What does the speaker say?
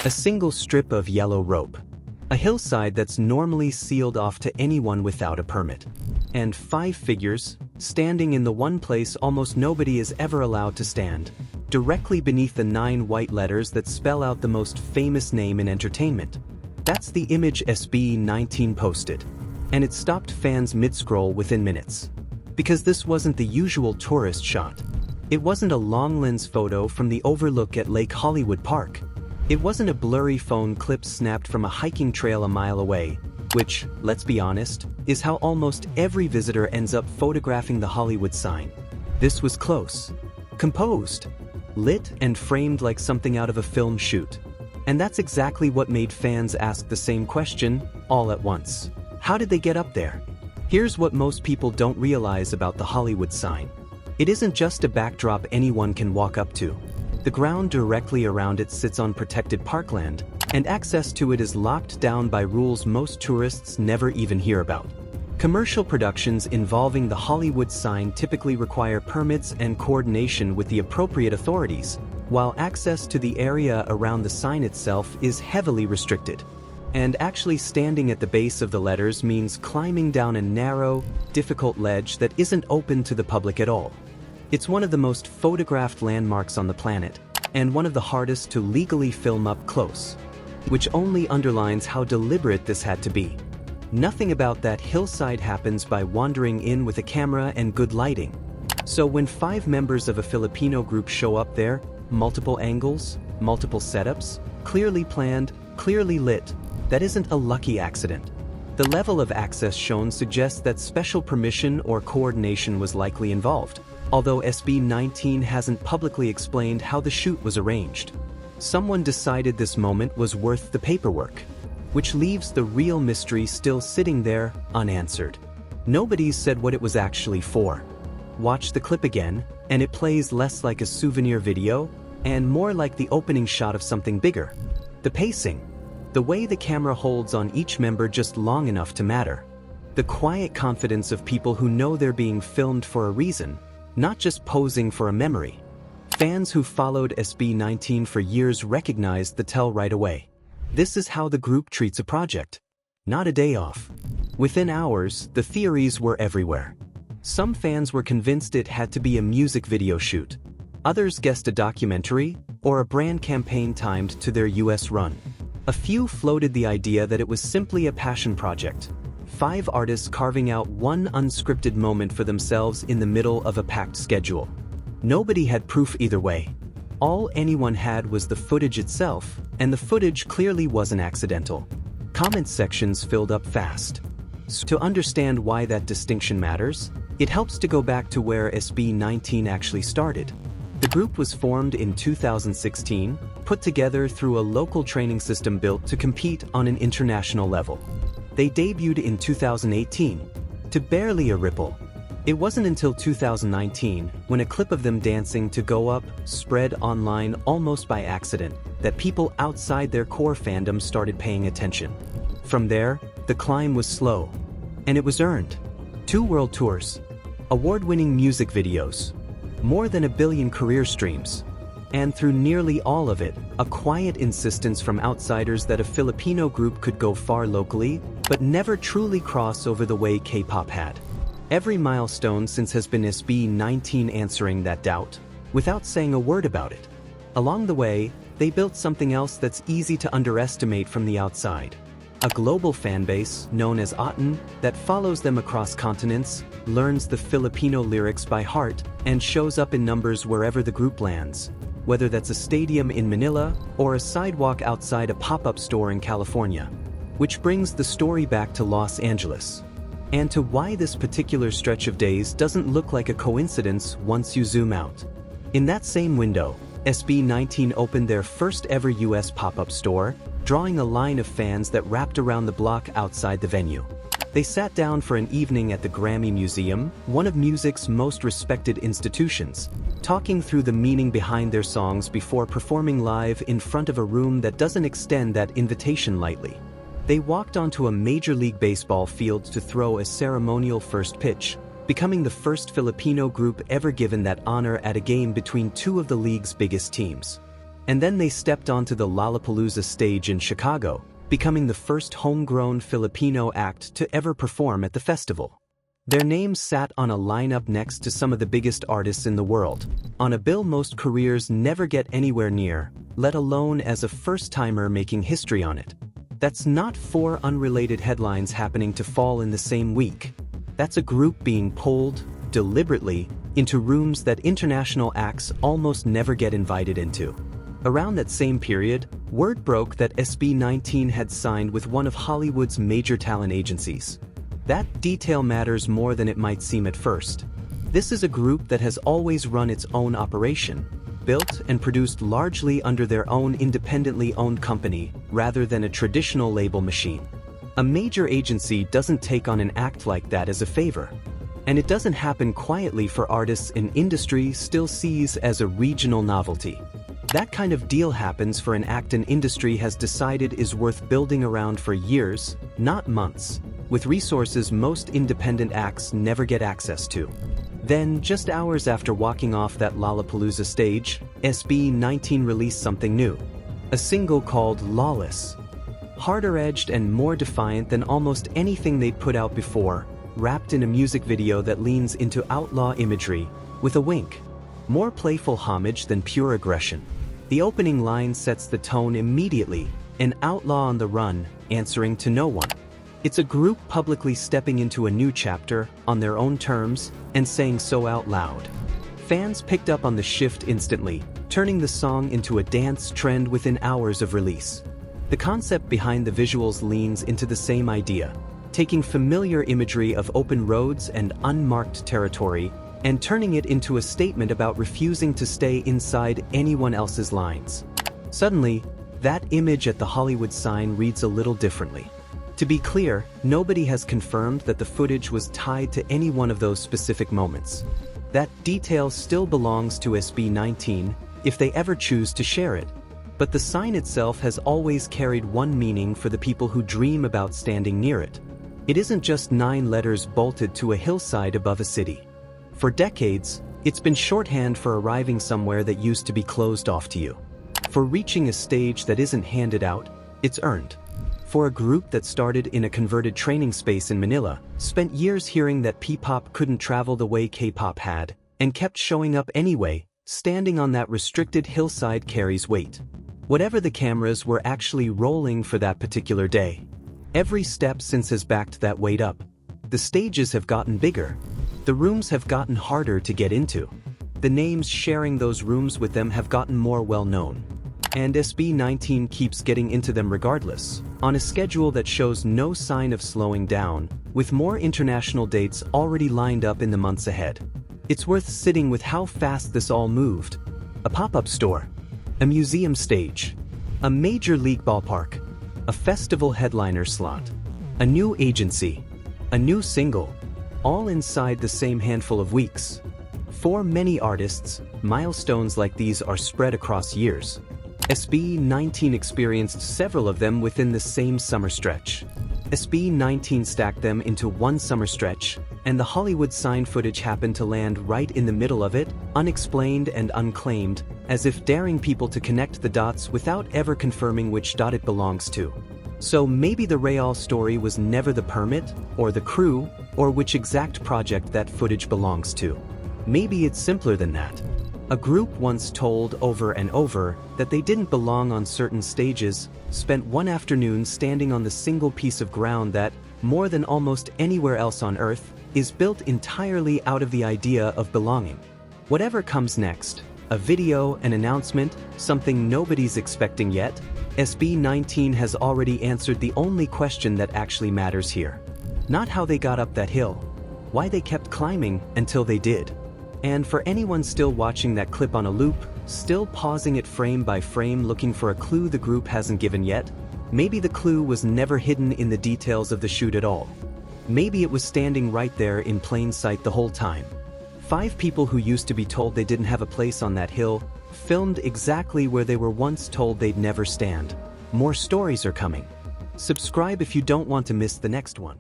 A single strip of yellow rope. A hillside that's normally sealed off to anyone without a permit. And 5 figures, standing in the one place almost nobody is ever allowed to stand, directly beneath the 9 white letters that spell out the most famous name in entertainment. That's the image SB19 posted. And it stopped fans mid-scroll within minutes. Because this wasn't the usual tourist shot. It wasn't a long lens photo from the overlook at Lake Hollywood Park. It wasn't a blurry phone clip snapped from a hiking trail a mile away, which, let's be honest, is how almost every visitor ends up photographing the Hollywood sign. This was close, composed, lit and framed like something out of a film shoot. And that's exactly what made fans ask the same question, all at once. How did they get up there? Here's what most people don't realize about the Hollywood sign. It isn't just a backdrop anyone can walk up to. The ground directly around it sits on protected parkland, and access to it is locked down by rules most tourists never even hear about. Commercial productions involving the Hollywood sign typically require permits and coordination with the appropriate authorities, while access to the area around the sign itself is heavily restricted. And actually standing at the base of the letters means climbing down a narrow, difficult ledge that isn't open to the public at all. It's one of the most photographed landmarks on the planet, and one of the hardest to legally film up close, which only underlines how deliberate this had to be. Nothing about that hillside happens by wandering in with a camera and good lighting. So when 5 members of a Filipino group show up there, multiple angles, multiple setups, clearly planned, clearly lit, that isn't a lucky accident. The level of access shown suggests that special permission or coordination was likely involved, although SB19 hasn't publicly explained how the shoot was arranged. Someone decided this moment was worth the paperwork, which leaves the real mystery still sitting there, unanswered. Nobody's said what it was actually for. Watch the clip again, and it plays less like a souvenir video, and more like the opening shot of something bigger. The pacing. The way the camera holds on each member just long enough to matter. The quiet confidence of people who know they're being filmed for a reason, not just posing for a memory. Fans who followed SB19 for years recognized the tell right away. This is how the group treats a project. Not a day off. Within hours, the theories were everywhere. Some fans were convinced it had to be a music video shoot. Others guessed a documentary, or a brand campaign timed to their US run. A few floated the idea that it was simply a passion project. 5 artists carving out one unscripted moment for themselves in the middle of a packed schedule. Nobody had proof either way. All anyone had was the footage itself, and the footage clearly wasn't accidental. Comment sections filled up fast. So to understand why that distinction matters, it helps to go back to where SB19 actually started. The group was formed in 2016, put together through a local training system built to compete on an international level. They debuted in 2018, to barely a ripple. It wasn't until 2019, when a clip of them dancing to Go Up spread online almost by accident, that people outside their core fandom started paying attention. From there, the climb was slow, and it was earned. 2 world tours, award-winning music videos, more than 1 billion career streams, and through nearly all of it, a quiet insistence from outsiders that a Filipino group could go far locally, but never truly cross over the way K-pop had. Every milestone since has been SB19 answering that doubt, without saying a word about it. Along the way, they built something else that's easy to underestimate from the outside. A global fanbase, known as ATN, that follows them across continents, learns the Filipino lyrics by heart, and shows up in numbers wherever the group lands, whether that's a stadium in Manila or a sidewalk outside a pop-up store in California. Which brings the story back to Los Angeles, and to why this particular stretch of days doesn't look like a coincidence once you zoom out. In that same window, SB19 opened their first ever US pop-up store, drawing a line of fans that wrapped around the block outside the venue. They sat down for an evening at the GRAMMY Museum, one of music's most respected institutions, talking through the meaning behind their songs before performing live in front of a room that doesn't extend that invitation lightly. They walked onto a Major League Baseball field to throw a ceremonial first pitch, becoming the first Filipino group ever given that honor at a game between 2 of the league's biggest teams. And then they stepped onto the Lollapalooza stage in Chicago, becoming the first homegrown Filipino act to ever perform at the festival. Their names sat on a lineup next to some of the biggest artists in the world, on a bill most careers never get anywhere near, let alone as a first-timer making history on it. That's not four unrelated headlines happening to fall in the same week. That's a group being pulled, deliberately, into rooms that international acts almost never get invited into. Around that same period, word broke that SB19 had signed with one of Hollywood's major talent agencies. That detail matters more than it might seem at first. This is a group that has always run its own operation, built and produced largely under their own independently owned company rather than a traditional label machine. A major agency doesn't take on an act like that as a favor. And it doesn't happen quietly for artists an industry still sees as a regional novelty. That kind of deal happens for an act an industry has decided is worth building around for years, not months, with resources most independent acts never get access to. Then, just hours after walking off that Lollapalooza stage, SB19 released something new. A single called LAWLESS. Harder-edged and more defiant than almost anything they'd put out before, wrapped in a music video that leans into outlaw imagery, with a wink. More playful homage than pure aggression. The opening line sets the tone immediately, an outlaw on the run, answering to no one. It's a group publicly stepping into a new chapter, on their own terms, and saying so out loud. Fans picked up on the shift instantly, turning the song into a dance trend within hours of release. The concept behind the visuals leans into the same idea, taking familiar imagery of open roads and unmarked territory, and turning it into a statement about refusing to stay inside anyone else's lines. Suddenly, that image at the Hollywood sign reads a little differently. To be clear, nobody has confirmed that the footage was tied to any one of those specific moments. That detail still belongs to SB19, if they ever choose to share it. But the sign itself has always carried one meaning for the people who dream about standing near it. It isn't just 9 letters bolted to a hillside above a city. For decades, it's been shorthand for arriving somewhere that used to be closed off to you. For reaching a stage that isn't handed out, it's earned. For a group that started in a converted training space in Manila, spent years hearing that P-pop couldn't travel the way K-pop had, and kept showing up anyway, standing on that restricted hillside carries weight. Whatever the cameras were actually rolling for that particular day. Every step since has backed that weight up. The stages have gotten bigger. The rooms have gotten harder to get into. The names sharing those rooms with them have gotten more well-known. And SB19 keeps getting into them regardless, on a schedule that shows no sign of slowing down, with more international dates already lined up in the months ahead. It's worth sitting with how fast this all moved. A pop-up store, a museum stage, a major league ballpark, a festival headliner slot, a new agency, a new single, all inside the same handful of weeks. For many artists, milestones like these are spread across years. SB19 experienced several of them within the same summer stretch. SB19 stacked them into one summer stretch, and the Hollywood sign footage happened to land right in the middle of it, unexplained and unclaimed, as if daring people to connect the dots without ever confirming which dot it belongs to. So maybe the Real story was never the permit, or the crew, or which exact project that footage belongs to. Maybe it's simpler than that. A group once told over and over that they didn't belong on certain stages, spent one afternoon standing on the single piece of ground that, more than almost anywhere else on Earth, is built entirely out of the idea of belonging. Whatever comes next, a video, an announcement, something nobody's expecting yet, SB19 has already answered the only question that actually matters here. Not how they got up that hill, why they kept climbing until they did. And for anyone still watching that clip on a loop, still pausing it frame by frame looking for a clue the group hasn't given yet, maybe the clue was never hidden in the details of the shoot at all. Maybe it was standing right there in plain sight the whole time. 5 people who used to be told they didn't have a place on that hill, filmed exactly where they were once told they'd never stand. More stories are coming. Subscribe if you don't want to miss the next one.